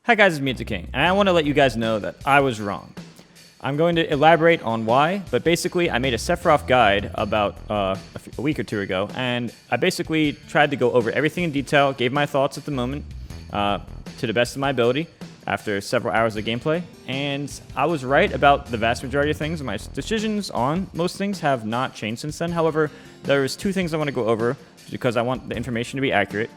Hi guys, it's MVG King, and I want to let you guys know that I was wrong. I'm going to elaborate on why, but basically I made a Sephiroth guide about a week or two ago, and I basically tried to go over everything in detail, gave my thoughts at the moment to the best of my ability after several hours of gameplay, and I was right about the vast majority of things. My decisions on most things have not changed since then. However, there's two things I want to go over because I want the information to be accurate.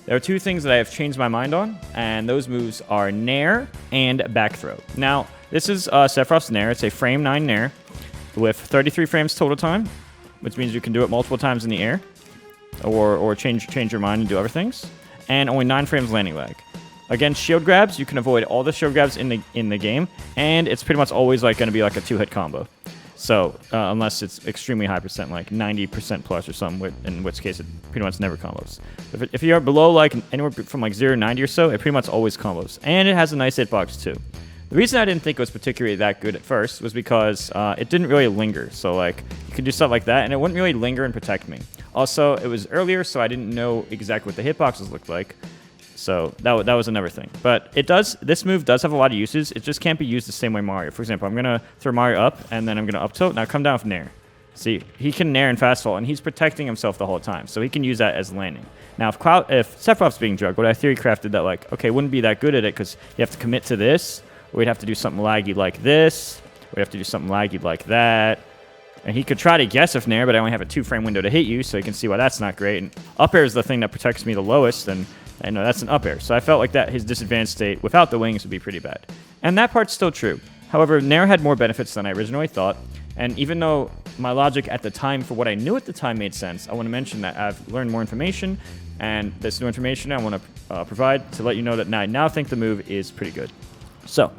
There are two things that I have changed my mind on, and those moves are Nair and Back Throw. Now, this is Sephiroth's Nair. It's a frame 9 Nair with 33 frames total time, which means you can do it multiple times in the air, or change your mind and do other things, and only 9 frames landing lag. Against shield grabs, you can avoid all the shield grabs in the game, and it's pretty much always going to be like a 2-hit combo. So, unless it's extremely high percent, like 90% plus or something, in which case it pretty much never combos. If you are below like anywhere from like 0 to 90 or so, it pretty much always combos. And it has a nice hitbox too. The reason I didn't think it was particularly that good at first was because it didn't really linger. So like, you could do stuff like that and it wouldn't really linger and protect me. Also, it was earlier, so I didn't know exactly what the hitboxes looked like. So that was another thing. But this move does have a lot of uses. It just can't be used the same way Mario. For example, I'm going to throw Mario up, and then I'm going to up tilt. Now come down with Nair. See, he can Nair and fast fall, and he's protecting himself the whole time. So he can use that as landing. Now, if Sephiroth's being drugged, what I theory crafted that, like, okay, wouldn't be that good at it because you have to commit to this, or we'd have to do something laggy like this, or we'd have to do something laggy like that. And he could try to guess if Nair, but I only have a 2-frame window to hit you, so you can see why that's not great. And up air is the thing that protects me the lowest, and I know that's an up air. So I felt like that his disadvantage state without the wings would be pretty bad. And that part's still true. However, Nair had more benefits than I originally thought. And even though my logic at the time for what I knew at the time made sense, I want to mention that I've learned more information. And this new information I want to provide to let you know that I now think the move is pretty good. So,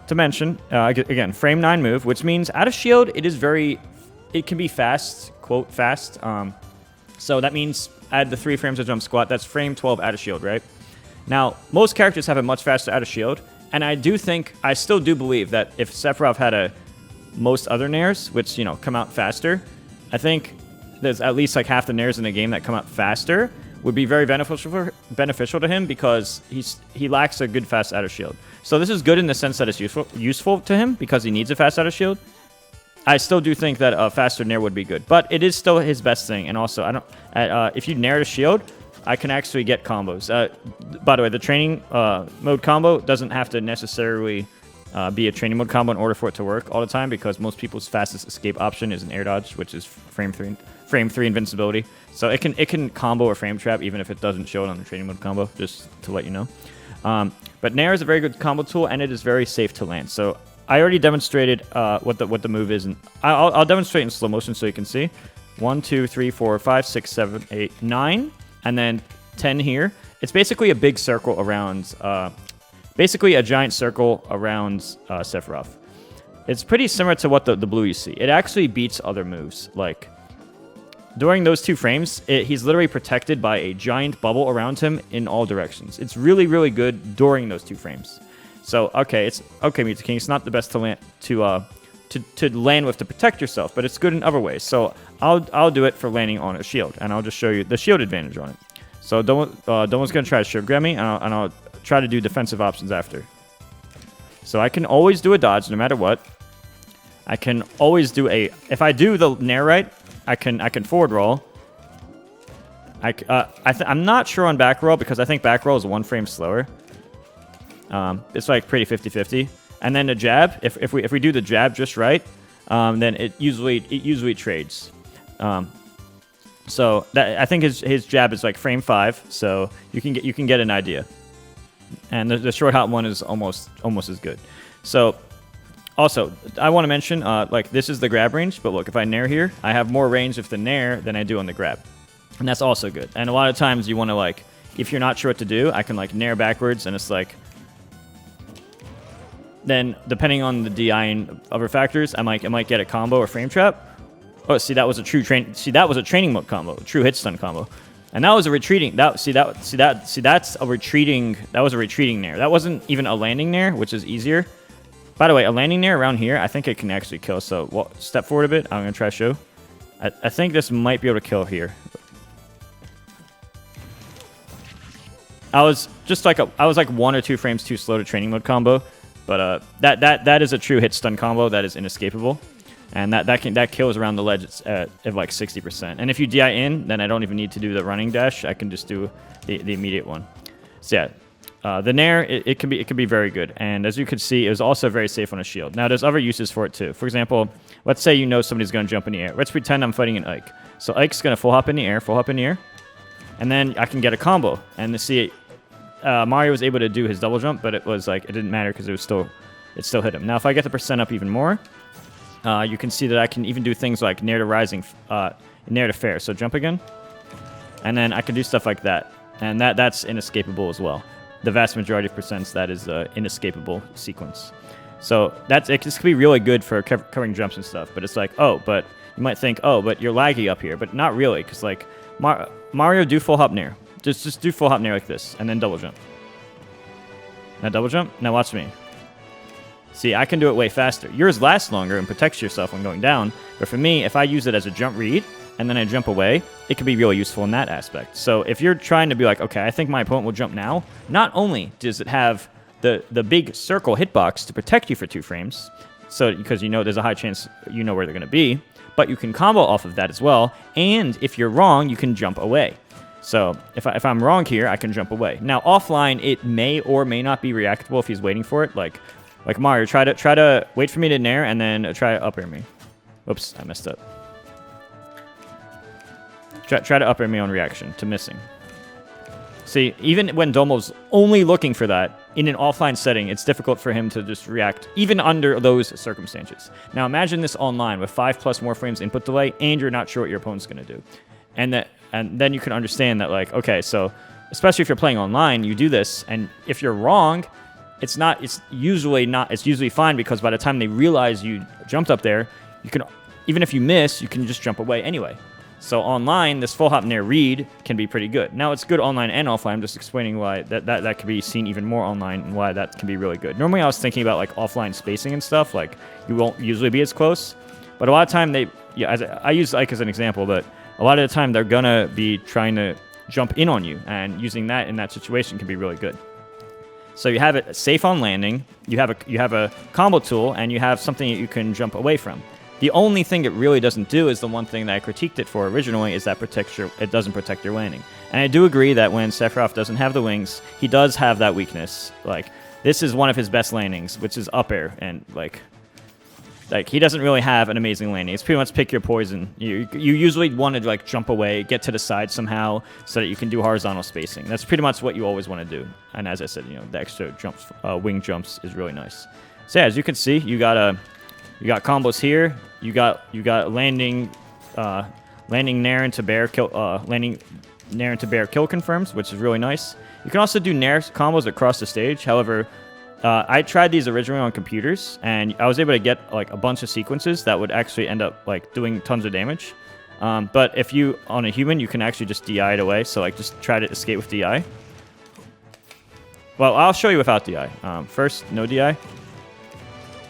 to mention, again, frame 9 move, which means out of shield, it can be fast, quote, fast. So that means add the 3 frames of jump squat. That's frame 12 out of shield, right? Now, most characters have a much faster out of shield, and I still do believe that if Sephiroth had most other Nairs, which, come out faster, I think there's at least like half the Nairs in the game that come out faster would be very beneficial to him because he lacks a good fast out of shield. So this is good in the sense that it's useful to him because he needs a fast out of shield. I still do think that a faster Nair would be good, but it is still his best thing. And also, if you Nair to shield, I can actually get combos. By the way, the training mode combo doesn't have to necessarily be a training mode combo in order for it to work all the time, because most people's fastest escape option is an air dodge, which is frame 3 invincibility. So it can combo a frame trap even if it doesn't show it on the training mode combo. Just to let you know. But Nair is a very good combo tool, and it is very safe to land. So I already demonstrated what the move is, and I'll demonstrate in slow motion so you can see. 1, 2, 3, 4, 5, 6, 7, 8, 9, and then 10 here. It's basically a big circle around, basically a giant circle around Sephiroth. It's pretty similar to what the blue you see. It actually beats other moves. Like, during those 2 frames, he's literally protected by a giant bubble around him in all directions. It's really, really good during those 2 frames. So MVG King. It's not the best to land to land with to protect yourself, but it's good in other ways. So I'll do it for landing on a shield, and I'll just show you the shield advantage on it. So Domo's gonna try to shield grab me, and I'll try to do defensive options after. So I can always do a dodge no matter what. I can always do if I do the Nair right, I can forward roll. I'm not sure on back roll because I think back roll is 1 frame slower. It's like pretty 50-50. And then the jab, if we do the jab just right, then it usually trades. So that I think his jab is like frame 5, so you can get an idea. And the short hop one is almost as good. So also, I want to mention like this is the grab range, but look, if I Nair here, I have more range with the Nair than I do on the grab. And that's also good. And a lot of times you want to, like, if you're not sure what to do, I can like Nair backwards, and it's like, then depending on the DI and other factors, I might get a combo or frame trap. Oh, see, that was a training mode combo, a true hit stun combo, and that was a retreating. That's a retreating. That was a retreating Nair. That wasn't even a landing Nair, which is easier. By the way, a landing Nair around here, I think it can actually kill. So step forward a bit. I'm gonna try to show. I think this might be able to kill here. I was just like I was like 1 or 2 frames too slow to training mode combo, but that is a true hit stun combo that is inescapable, and that kills around the ledge at like 60%. And if you DI in, then I don't even need to do the running dash. I can just do the immediate one. So yeah, the Nair it can be very good, and as you can see, it was also very safe on a shield. Now there's other uses for it too. For example, let's say you know somebody's going to jump in the air. Let's pretend I'm fighting an Ike. So Ike's going to full hop in the air, and then I can get a combo. And to see. Mario was able to do his double jump, but it was like it didn't matter because it still hit him. Now, if I get the percent up even more, you can see that I can even do things like Nair to rising, Nair to fair. So jump again, and then I can do stuff like that, and that's inescapable as well. The vast majority of percents that is inescapable sequence. So this could be really good for covering jumps and stuff. But it's like, oh, but you might think, oh, but you're laggy up here, but not really, because like Mario do full hop Nair. Just do full hop Nair like this, and then double jump. Now double jump. Now watch me. See, I can do it way faster. Yours lasts longer and protects yourself when going down, but for me, if I use it as a jump read, and then I jump away, it can be really useful in that aspect. So if you're trying to be like, okay, I think my opponent will jump now, not only does it have the big circle hitbox to protect you for 2 frames, so because you know there's a high chance you know where they're going to be, but you can combo off of that as well, and if you're wrong, you can jump away. So if I'm wrong here, I can jump away. Now offline, it may or may not be reactable if he's waiting for it. Like Mario, try to wait for me to Nair and then try to up air me. Oops, I messed up. Try to up air me on reaction to missing. See, even when Domo's only looking for that in an offline setting, it's difficult for him to just react even under those circumstances. Now imagine this online with 5+ more frames input delay, and you're not sure what your opponent's going to do, and then you can understand that, like, okay, so especially if you're playing online, you do this, and if you're wrong, it's usually fine, because by the time they realize you jumped up there, you can, even if you miss, you can just jump away anyway. So online, this full hop Nair read can be pretty good. Now it's good online and offline. I'm just explaining why that can be seen even more online and why that can be really good. Normally I was thinking about like offline spacing and stuff, like you won't usually be as close, but a lot of time I use Ike as an example, but a lot of the time they're gonna be trying to jump in on you, and using that in that situation can be really good. So you have it safe on landing, you have a combo tool, and you have something that you can jump away from. The only thing it really doesn't do is the one thing that I critiqued it for originally, is that it doesn't protect your landing. And I do agree that when Sephiroth doesn't have the wings, he does have that weakness. Like, this is one of his best landings, which is up air, and like he doesn't really have an amazing landing. It's pretty much pick your poison. You usually want to like jump away, get to the side somehow, so that you can do horizontal spacing. That's pretty much what you always want to do. And as I said, the extra jumps, wing jumps, is really nice. So yeah, as you can see, you got combos here. You got landing Nair into bear kill, landing Nair into bear kill confirms, which is really nice. You can also do Nair combos across the stage. However, I tried these originally on computers, and I was able to get like a bunch of sequences that would actually end up like doing tons of damage. But if you on a human, you can actually just DI it away. So like just try to escape with DI. Well, I'll show you without DI. First, no DI.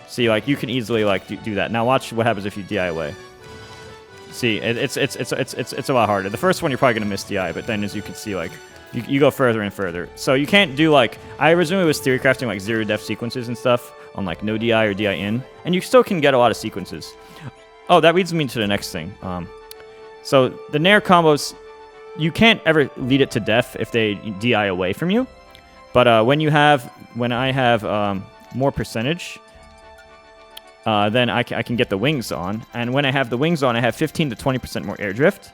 See, like you can easily like do that. Now watch what happens if you DI away. See, it's a lot harder. The first one you're probably gonna miss DI, but then as you can see, like you go further and further. So you can't do like, I originally was theory crafting like 0-def sequences and stuff on like no DI or DI in, and you still can get a lot of sequences. Oh, that leads me to the next thing. So the Nair combos, you can't ever lead it to death if they DI away from you. But when I have more percentage, then I can get the wings on. And when I have the wings on, I have 15 to 20% more air drift.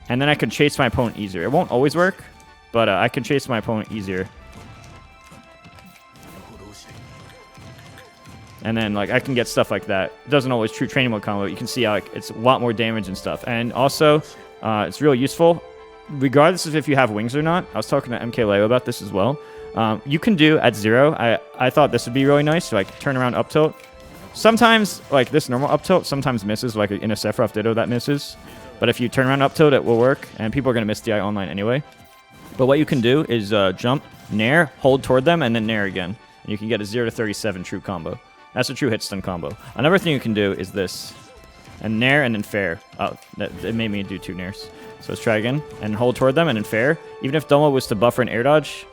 And then I can chase my opponent easier. It won't always work, but I can chase my opponent easier. And then like I can get stuff like that. It doesn't always true training mode combo. You can see how it's a lot more damage and stuff. And also, it's really useful, regardless of if you have wings or not. I was talking to MKLeo about this as well. You can do at 0. I thought this would be really nice. So like turn around up tilt. Sometimes like this normal up tilt sometimes misses, like in a Sephiroth Ditto that misses. But if you turn around up tilt, it will work, and people are going to miss DI online anyway. But what you can do is jump, Nair, hold toward them, and then Nair again. And you can get a 0 to 37 true combo. That's a true hit stun combo. Another thing you can do is this. And Nair and then fair. Oh, it made me do 2 Nairs. So let's try again and hold toward them. And in fair, even if Domo was to buffer an air dodge,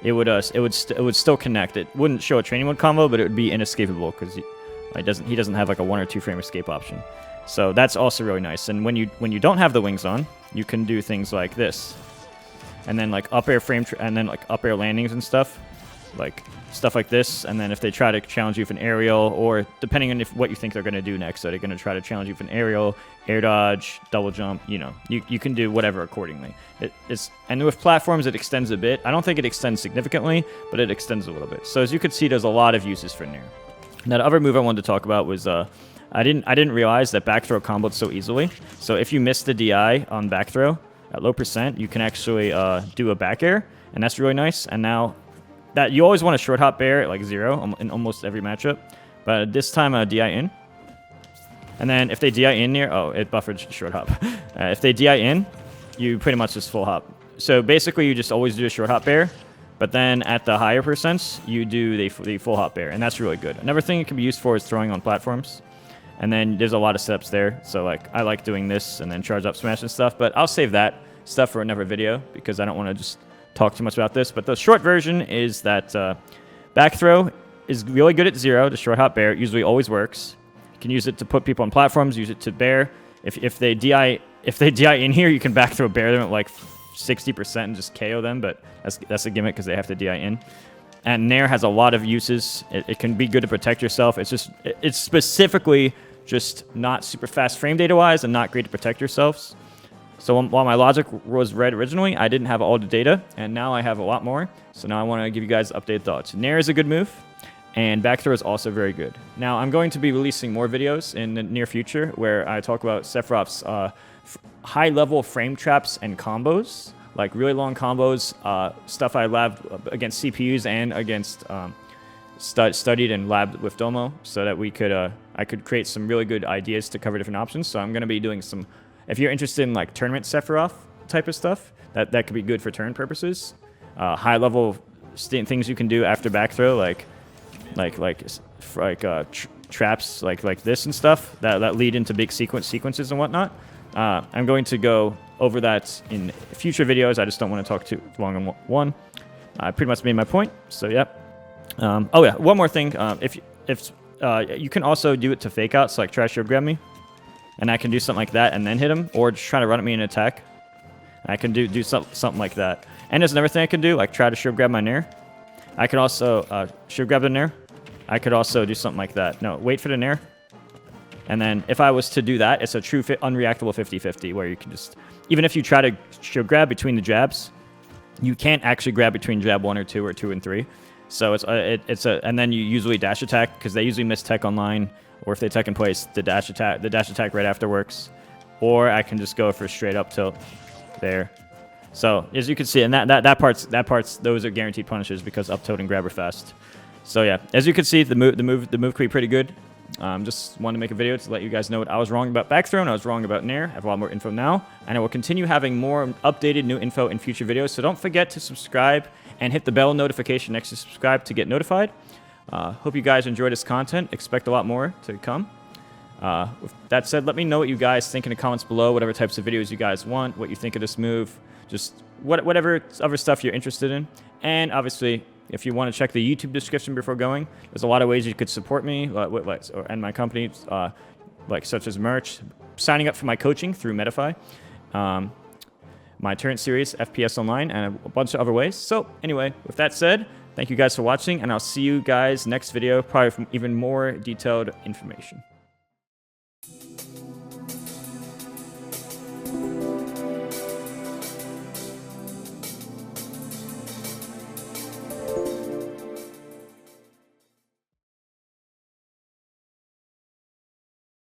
it would still connect. It wouldn't show a training mode combo, but it would be inescapable because he doesn't have like a 1 or 2 frame escape option. So that's also really nice. And when you don't have the wings on, you can do things like this, and then like up air and then like up air landings and stuff like this. And then if they try to challenge you with an aerial, or depending on what you think they're going to do next, so they're going to try to challenge you with an aerial, air dodge, double jump, you can do whatever accordingly. And with platforms, it extends a bit. I don't think it extends significantly, but it extends a little bit. So as you can see, there's a lot of uses for Nair. Now, the other move I wanted to talk about was I didn't realize that back throw comboed so easily. So if you miss the DI on back throw at low %, you can actually do a back air, and that's really nice. And now that you always want a short hop bair at like 0 in almost every matchup, but this time DI in. And then if they DI in near, it buffered short hop. If they DI in, you pretty much just full hop. So basically, you just always do a short hop bair, but then at the higher %, you do the full hop bair, and that's really good. Another thing it can be used for is throwing on platforms. And then there's a lot of setups there. So like I like doing this and then charge up smash and stuff, but I'll save that stuff for another video because I don't want to just talk too much about this. But the short version is that back throw is really good at 0, the short hop bair. It usually always works. You can use it to put people on platforms, use it to bair. If they DI in here, you can back throw bair them at like 60% and just KO them, but that's a gimmick because they have to DI in. And Nair has a lot of uses. It can be good to protect yourself. It's specifically just not super fast frame data wise and not great to protect yourselves. So while my logic was right originally, I didn't have all the data, and now I have a lot more. So now I want to give you guys updated thoughts. Nair is a good move, and back throw is also very good. Now I'm going to be releasing more videos in the near future where I talk about Sephiroth's high-level frame traps and combos, like really long combos, stuff I labbed against CPUs and against studied and labbed with Domo, so that I could create some really good ideas to cover different options. So I'm going to be doing some. If you're interested in like tournament Sephiroth type of stuff, that could be good for turn purposes. High-level things you can do after back throw, traps like this and stuff that lead into big sequences and whatnot. I'm going to go over that in future videos. I just don't want to talk too long on one. I pretty much made my point. So yep. Oh yeah, one more thing. If you can also do it to fake out, so like try to shield grab me, and I can do something like that and then hit him, or just try to run at me and attack. I can do something like that. And there's another thing I can do, like try to shield grab my Nair. I could also shield grab the Nair. I could also do something like that. No, wait for the Nair. And then if I was to do that, it's a true unreactable 50-50, where you can just, even if you try to shield grab between the jabs, you can't actually grab between jab 1 or 2 or 2 and 3. So and then you usually dash attack, because they usually miss tech online, or if they tech in place, the dash attack right after works. Or I can just go for straight up tilt there. So as you can see, and that part's those are guaranteed punishes because up tilt and grab are fast. So yeah, as you can see, the move could be pretty good. Just wanted to make a video to let you guys know what I was wrong about back throw and I was wrong about Nair. I have a lot more info now, and I will continue having more updated new info in future videos. So don't forget to subscribe and hit the bell notification next to subscribe to get notified. Hope you guys enjoy this content. Expect a lot more to come. With that said, let me know what you guys think in the comments below, whatever types of videos you guys want, what you think of this move, just whatever other stuff you're interested in. And obviously, if you want to check the YouTube description before going, there's a lot of ways you could support me and my company, such as merch, signing up for my coaching through Medify, my Turret series, FPS Online, and a bunch of other ways. So anyway, with that said, thank you guys for watching, and I'll see you guys next video, probably from even more detailed information.